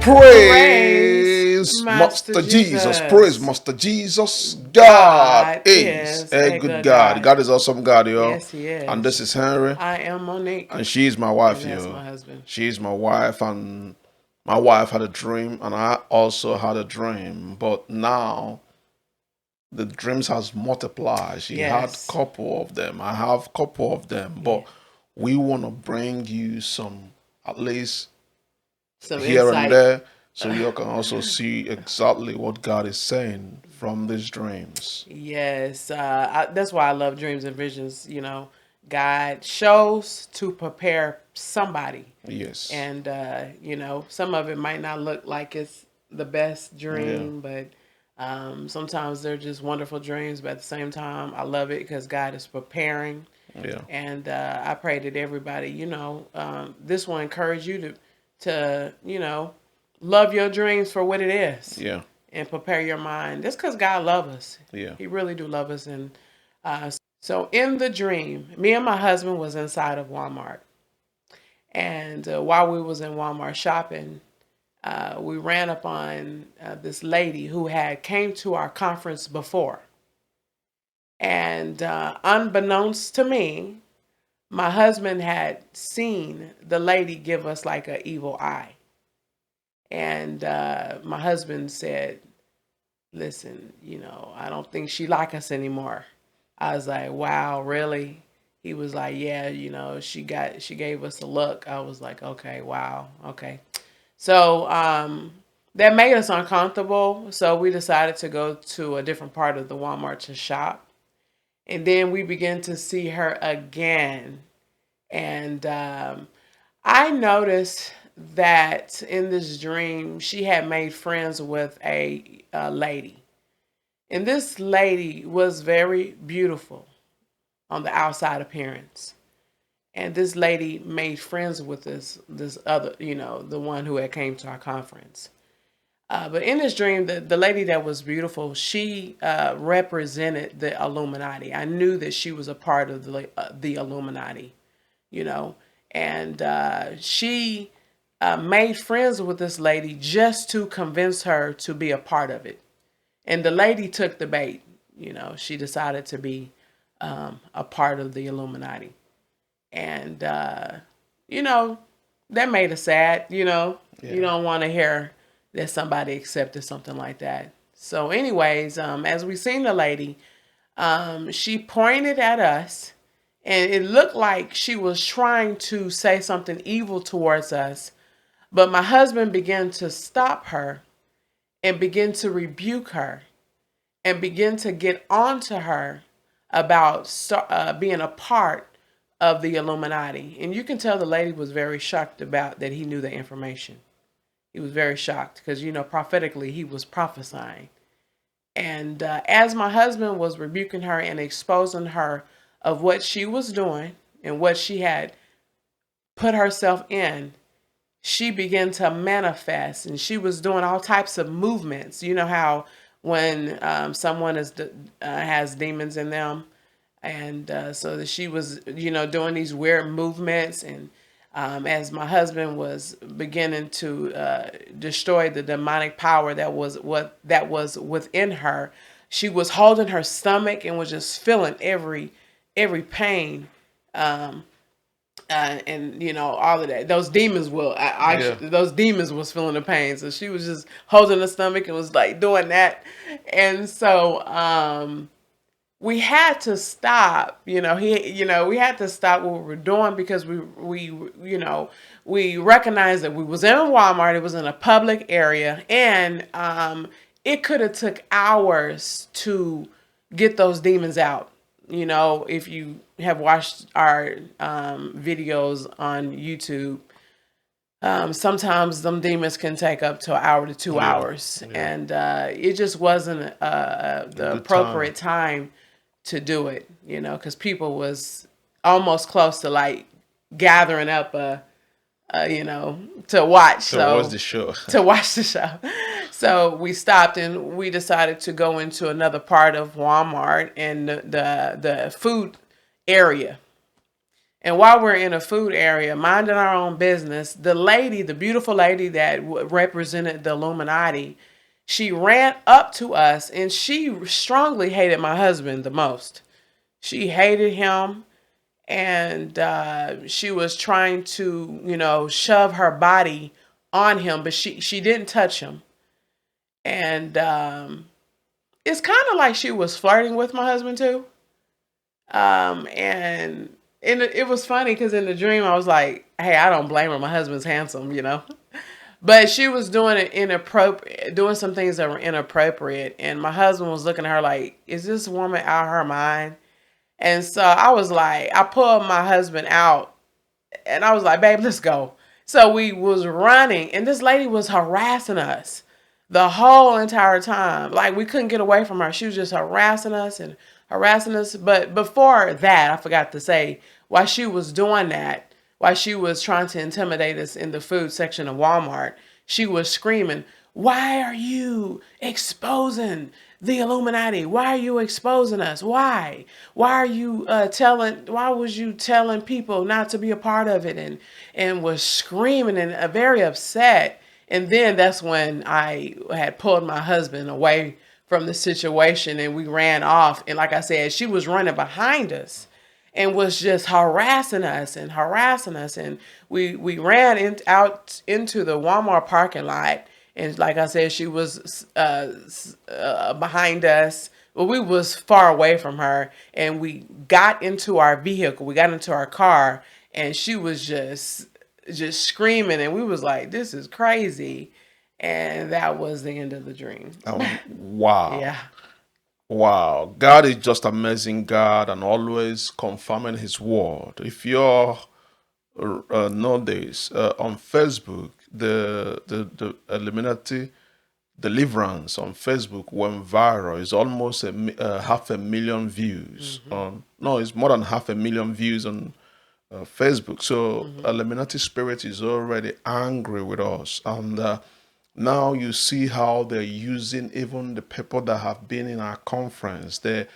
Praise Master Master Jesus. Praise Jesus. Master Jesus. God God is is a a good good God. God. God is awesome God, yo. Yes, He And is. this is Henry. I am Monic, And she's my and wife, that's yo. my husband. She's my wife, and my wife had a dream, and I also had a dream. But now the dreams has multiplied. She had Yes. couple of them. I have couple of them. Yeah. But we want to bring you some, at least Some here and insight. there, so you can also see exactly what God is saying from these dreams. Yes. That's why I love dreams and visions. God shows to prepare somebody. Yes. And, some of it might not look like it's the best Yeah. dream, but sometimes they're just wonderful dreams. But at the same time, I love it because God is preparing. Yeah. And I pray that everybody, this will encourage you to love your dreams for what it is Yeah. and prepare your mind. That's because God loves us. Yeah. He really do love us. And so in the dream, me and my husband was inside of Walmart. And while we was in Walmart shopping, we ran upon this lady who had came to our conference before. And unbeknownst to me, my husband had seen the lady give us like an evil eye. And my husband said, listen, I don't think she like us anymore. I was like, wow, really? He was like, yeah, she gave us a look. I was like, okay, wow, okay. So that made us uncomfortable. So we decided to go to a different part of the Walmart to shop. And then we began to see her again. And I noticed that in this dream, she had made friends with a lady. And this lady was very beautiful on the outside appearance. And this lady made friends with this other, the one who had came to our conference. But in this dream, the lady that was beautiful, she represented the Illuminati. I knew that she was a part of the Illuminati, you know, and she made friends with this lady just to convince her to be a part of it. And the lady took the bait. She decided to be a part of the Illuminati. And, that made us sad. You Yeah. don't want to hear that somebody accepted something like that. So, anyways, as we seen the lady, she pointed at us, and it looked like she was trying to say something evil towards us. But my husband began to stop her and begin to rebuke her and begin to get onto her about being a part of the Illuminati. And you can tell the lady was very shocked about that he knew the information. He was very shocked because, prophetically, he was prophesying. And as my husband was rebuking her and exposing her of what she was doing and what she had put herself in, she began to manifest, and she was doing all types of movements. You know how when someone has demons in them, and so that she was, doing these weird movements. And as my husband was beginning to destroy the demonic power that was within her, she was holding her stomach and was just feeling every pain. And all of that, those demons Yeah. those demons was feeling the pain, so she was just holding the stomach and was like doing that. And so we had to stop. We had to stop what we were doing because we recognized that we was in a Walmart. It was in a public area, and it could have took hours to get those demons out. If you have watched our videos on YouTube, sometimes them demons can take up to an hour to 2 hours. Yeah. And it just wasn't A the good time. appropriate time to do it, because people was almost close to like gathering up to watch. So what's So the show? to watch the show. So we stopped and we decided to go into another part of Walmart and the food area. And while we're in a food area, minding our own business, the lady, the beautiful lady that represented the Illuminati, she ran up to us and she strongly hated my husband the most. She hated him, and she was trying to, shove her body on him, but she didn't touch him. And it's kind of like she was flirting with my husband too. And it was funny because in the dream I was like, "Hey, I don't blame her. My husband's handsome." But she was doing it inappropriate, doing some things that were inappropriate, and my husband was looking at her like, "Is this woman out of her mind?" And so I was like, I pulled my husband out, and I was like, "Babe, let's go." So we was running, and this lady was harassing us the whole entire time. Like we couldn't get away from her. She was just harassing us and harassing us. But before that, I forgot to say, while she was doing that, while she was trying to intimidate us in the food section of Walmart, she was screaming, "Why are you exposing the Illuminati? Why are you exposing us? Why? Why are you why was you telling people not to be a part of it?" And was screaming and very upset. And then that's when I had pulled my husband away from the situation and we ran off. And like I said, she was running behind us and was just harassing us and harassing us. And we ran out into the Walmart parking lot. And like I said, she was behind us. Well, we was far away from her, and we got into our vehicle. We got into our car, and she was just screaming, and we was like, "This is crazy." And that was the end of the dream. Wow. Yeah. Wow. God is just amazing God and always confirming his word. If you're know this on Facebook, the Illuminati deliverance on Facebook went viral. It's almost half a million views on. No, it's more than half a million views on Facebook. So Illuminati spirit is already angry with us, and now you see how they're using even the people that have been in our conference. They're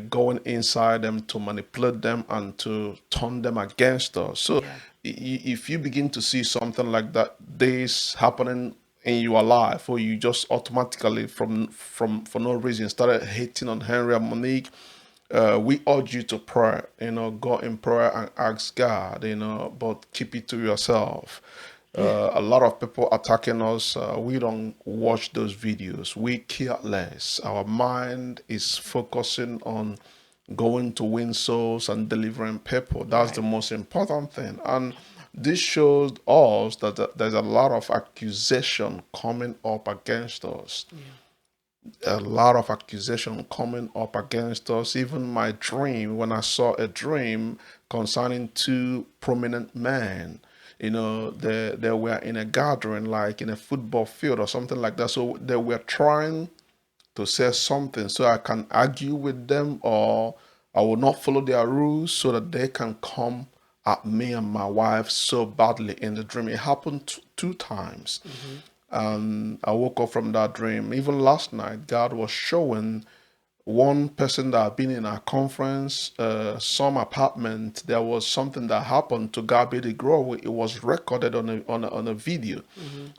going inside them to manipulate them and to turn them against us. So Yeah. if you begin to see something like that, this happening in your life, or you just automatically from for no reason started hating on Henry and Monique, we urge you to pray, go in prayer and ask God, but keep it to yourself. A lot of people attacking us. We don't watch those videos. We care less. Our mind is focusing on going to win souls and delivering people. That's the Right. most important thing. And this shows us that there's a lot of accusation coming up against us, a lot of accusation coming up against us. Even my dream, when I saw a dream concerning two prominent men, they were in a gathering, like in a football field or something like that. So they were trying to say something so I can argue with them, or I will not follow their rules so that they can come at me and my wife so badly in the dream. It happened two times. And I woke up from that dream. Even last night, God was showing one person that had been in our conference, some apartment, there was something that happened to Gabi the Grow. It was recorded on a video.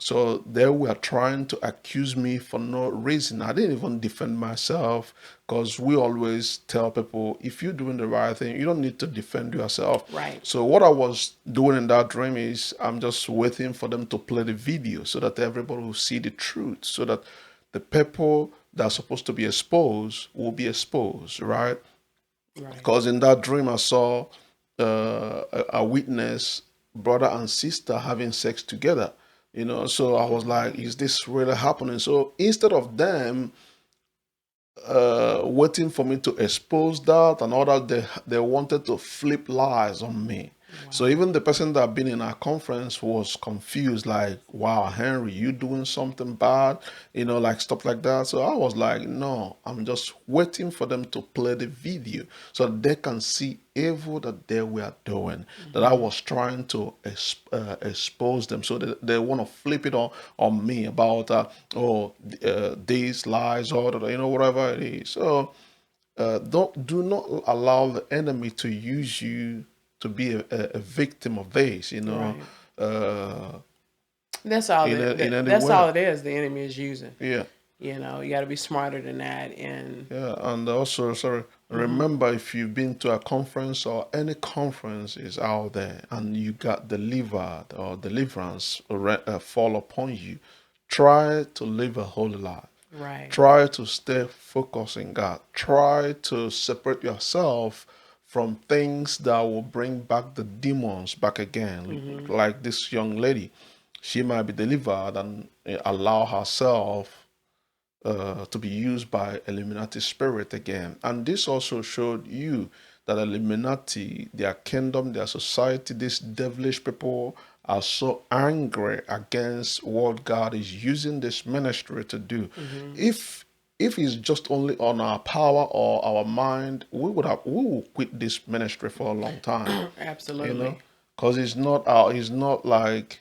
So they were trying to accuse me for no reason. I didn't even defend myself, because we always tell people, if you're doing the right thing, you don't need to defend yourself. Right. So what I was doing in that dream is I'm just waiting for them to play the video so that everybody will see the truth, so that the people that are supposed to be exposed will be exposed, right? Right. Because in that dream, I saw a witness, brother and sister having sex together. So I was like, is this really happening? So instead of them waiting for me to expose that and all that, they wanted to flip lies on me. So Wow. even the person that had been in our conference was confused, like, wow, Henry, you doing something bad, like stuff like that. So I was like, no, I'm just waiting for them to play the video so that they can see evil that they were doing, that I was trying to expose them. So they want to flip it on me about, these lies, or, whatever it is. So do not allow the enemy to use you to be a victim of this, you know, that's all. in any That's way. all it is. The enemy is using. Yeah. You know, you got to be smarter than that. And Yeah, and also, sorry, remember if you've been to a conference or any conference is out there and you got delivered or deliverance fall upon you, try to live a holy life. right, Try to stay focused in God. Try to separate yourself from things that will bring back the demons back again. Like this young lady, she might be delivered and allow herself to be used by Illuminati spirit again. And this also showed you that Illuminati, their kingdom, their society, these devilish people are so angry against what God is using this ministry to do. If it's just only on our power or our mind, we will quit this ministry for a long time. absolutely. You know, because it's not like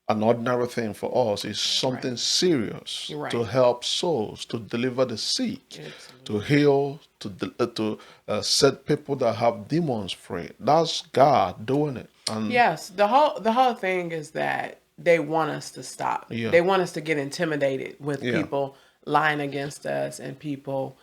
an ordinary thing for us. It's something Right. serious Right. to help souls, to deliver the sick, Absolutely. to heal, to set people that have demons free. That's God doing it. And Yes, the whole thing is that they want us to stop. yeah, They want us to get intimidated with yeah, people lying against us and people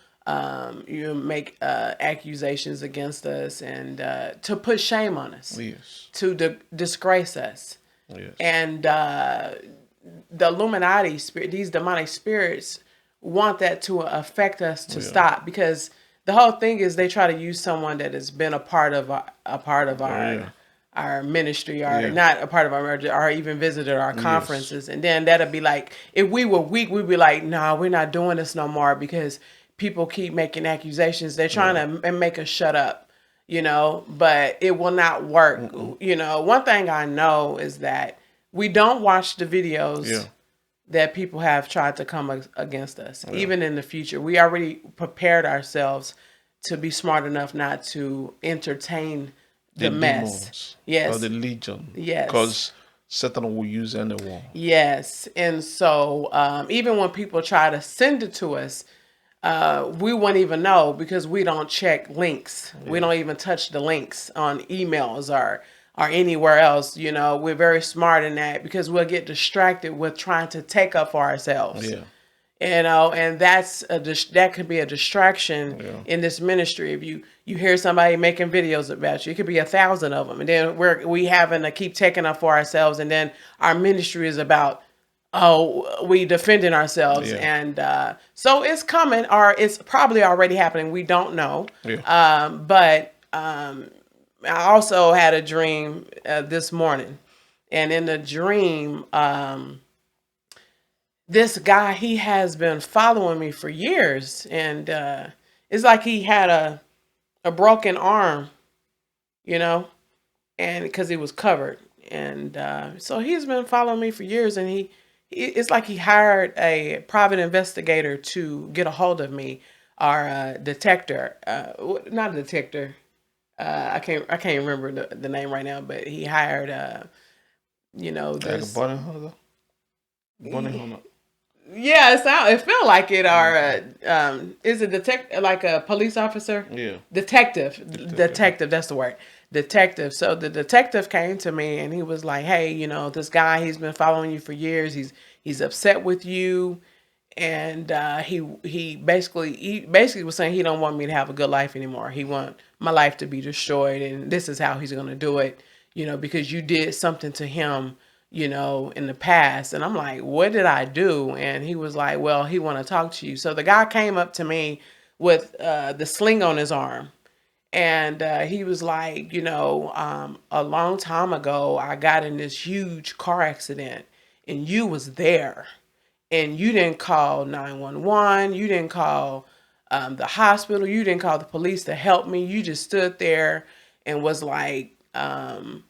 you make accusations against us and to put shame on us, yes, to disgrace us. yes, And the Illuminati spirit, these demonic spirits, want that to affect us to yeah, stop, because the whole thing is they try to use someone that has been a part of yeah, our ministry, or yeah, not a part of our merger, or even visited our yes, conferences, and then that'll be like, if we were weak, we'd be like, no, we're not doing this no more because people keep making accusations. They're trying to make us shut up, you know, but it will not work. You know, one thing I know is that we don't watch the videos yeah, that people have tried to come against us. yeah. Even in the future, we already prepared ourselves to be smart enough not to entertain The the mess. demons or Yes. the legion, Yes. because Satan will use anyone. Yes. And so even when people try to send it to us, we won't even know because we don't check links. We don't even touch the links on emails or anywhere else. You know, we're very smart in that because we'll get distracted with trying to take up for ourselves. Yeah, You know, and that could be a distraction yeah, in this ministry. If you hear somebody making videos about you, it could be 1,000 of them, and then we having to keep taking up for ourselves, and then our ministry is about, oh, we defending ourselves, yeah, and so it's coming, or it's probably already happening. We don't know, yeah, but I also had a dream this morning, and in the dream, this guy, he has been following me for years, and it's like he had a broken arm, you know, and because he was covered, and so he's been following me for years, and it's like he hired a private investigator to get a hold of me, or a detector, not a detector. I can't remember the name right now, but he hired you know, like a this. bunny hunter. Bunny hunter. Yeah, it felt like it. Or is it like a police officer? Yeah. Detective. Detective. That's the word. Detective. So the detective came to me and he was like, "Hey, you know, this guy, he's been following you for years. He's upset with you, and he basically was saying he don't want me to have a good life anymore. He want my life to be destroyed, and this is how he's gonna do it. You know, because you did something to him, you know, in the past." And I'm like, "What did I do?" And he was like, "Well, he want to talk to you." So the guy came up to me with the sling on his arm. And he was like, "You know, a long time ago, I got in this huge car accident and you was there, and you didn't call 911. You didn't call the hospital. You didn't call the police to help me. You just stood there and was like, and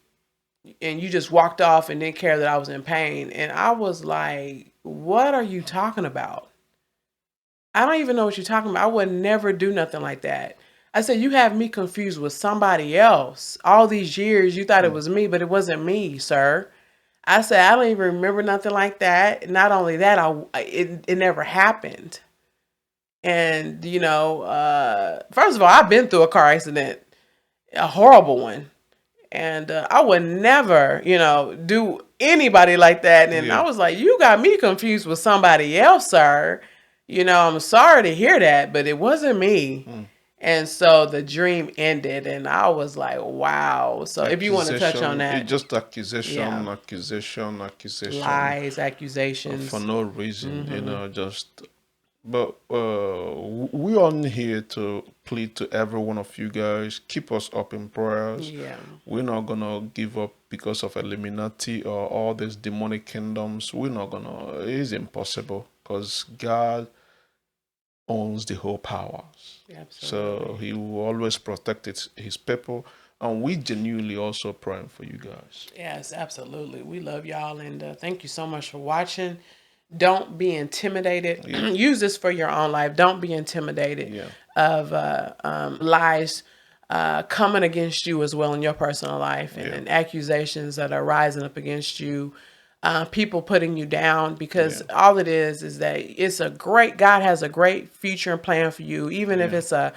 you just walked off and didn't care that I was in pain." And I was like, "What are you talking about? I don't even know what you're talking about. I would never do nothing like that." I said, "You have me confused with somebody else. All these years you thought it was me, but it wasn't me, sir." I said, "I don't even remember nothing like that. Not only that, it never happened." And, you know, first of all, I've been through a car accident. a horrible one. And I would never, do anybody like that. And I was like, you got me confused with somebody else, sir. I'm sorry to hear that, but it wasn't me. And so the dream ended, and I was like, wow. So if you want to touch on that. It's just accusation, Yeah. accusation. Lies, accusations. For no reason, just... But we are here to plead to every one of you guys. Keep us up in prayers. Yeah. We're not gonna give up because of Illuminati or all these demonic kingdoms. We're not gonna. It's impossible because God owns the whole powers. Absolutely. So He will always protect His people. And we genuinely also praying for you guys. Yes, absolutely. We love y'all, and thank you so much for watching. Don't be intimidated. Yeah. Use this for your own life. Don't be intimidated of lies coming against you as well in your personal life, and accusations that are rising up against you. People putting you down, because all it is that it's God has a great future and plan for you, even if it's a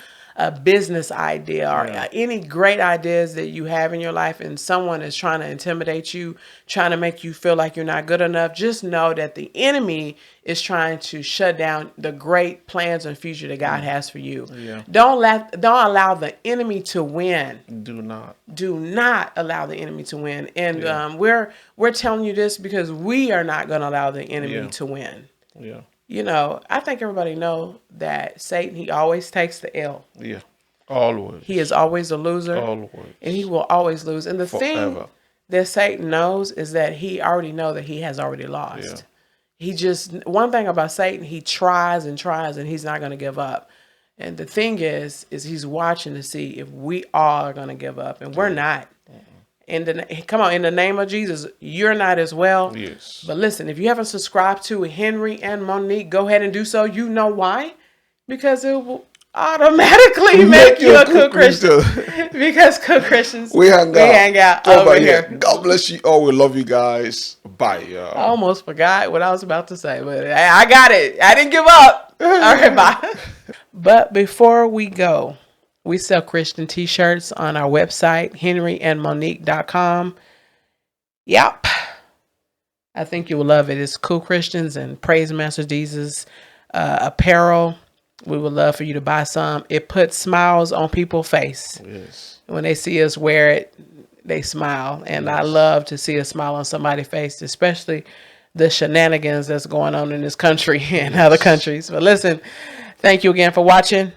business idea or any great ideas that you have in your life, and someone is trying to intimidate you, trying to make you feel like you're not good enough. Just know that the enemy is trying to shut down the great plans and future that God has for you. Don't allow the enemy to win. Do not allow the enemy to win. And we're telling you this because we are not going to allow the enemy to win. I think everybody know that Satan, he always takes the L. Yeah, always. He is always a loser. Always. And he will always lose. And the thing that Satan knows is that he already know that he has already lost. He just, one thing about Satan, he tries and tries, and he's not going to give up. And the thing is he's watching to see if we all are going to give up, and we're not. Come on, in the name of Jesus, you're not as well. Yes. But listen, if you haven't subscribed to Henry and Monic, go ahead and do so. You know why? Because it will automatically make you a cool Christian. Because cool Christians, we hang out over here. God bless you all. We love you guys. Bye, y'all. I almost forgot what I was about to say, but I got it. I didn't give up. All right, bye. But before we go, we sell Christian t-shirts on our website, henrymonic.com. Yep. I think you will love it. It's Cool Christians and Praise Master Jesus apparel. We would love for you to buy some. It puts smiles on people's face. Yes. When they see us wear it, they smile. And I love to see a smile on somebody's face, especially the shenanigans that's going on in this country and other countries. But listen, thank you again for watching.